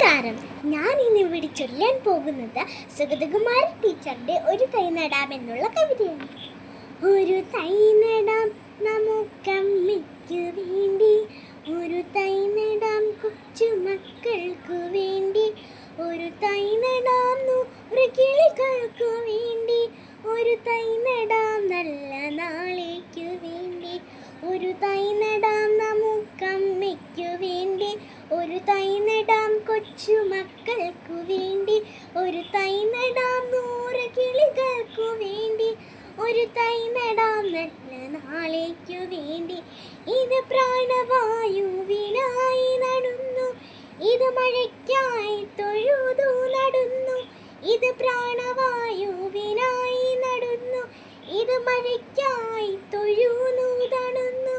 നമസ്കാരം. ഞാൻ ഇന്നിവിടെ ചൊല്ലാൻ പോകുന്നത് സുഗതകുമാരി ടീച്ചറുടെ ഒരു തൈ നടാം എന്നുള്ള കവിതയാണ്. ഒരു തൈ നടാം നമുക്കമ്മയ്ക്കു വേണ്ടി, ഒരു തൈ നടാം കൊച്ചുമക്കൾക്കു വേണ്ടി, ഒരു തൈ നടാം 100 കിളികൾക്കു വേണ്ടി, ഒരു തൈ നടാം നല്ല നാളേക്കു വേണ്ടി, ഒരു തൈ നടാം നമുക്കമ്മയ്ക്കു വേണ്ടി, ഒരു തൈ നടാം കൊച്ചുമക്കൾക്കു വേണ്ടി, ഒരു തൈ നടാം 100 കിളികൾക്കു വേണ്ടി, ഒരു തൈ നടാം നല്ല നാളേക്കു വേണ്ടി. ഇത് പ്രാണവായുവിനായി നടുന്നു, ഇത് മഴയ്ക്കായി തൊഴുതു നടുന്നു, ഇത് പ്രാണവായുവിനായി നടുന്നു, ഇത് മഴയ്ക്കായി തൊഴുതു നടുന്നു,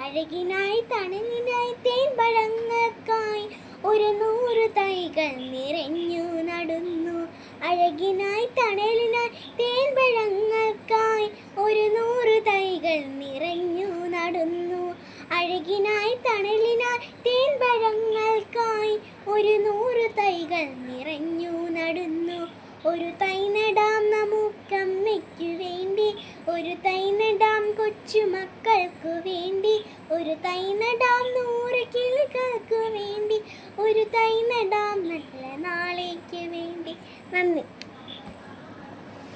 അഴകിനായി തണലിനായി തേൻപഴങ്ങൾക്കായി 100 തൈകൾ നിറഞ്ഞു നടുന്നു, അഴകിനായി തണലിനായി തേൻപഴങ്ങൾക്കായി 100 തൈകൾ നിറഞ്ഞു നടുന്നു, അഴകിനായി തണലിനായി തേൻപഴങ്ങൾക്കായി 100 തൈകൾ നിറഞ്ഞു നടുന്നു. ഒരു തൈ നടാം നമുക്കമ്മയ്ക്കു വേണ്ടി, ഒരു തൈ നടാം കൊച്ചുമക്കൾക്കു വേണ്ടി, ഒരു തൈ നടാം 100 കിളികൾക്കു വേണ്ടി, ഒരു തൈ നടാം നല്ല നാളേക്ക് വേണ്ടി. നന്ദി.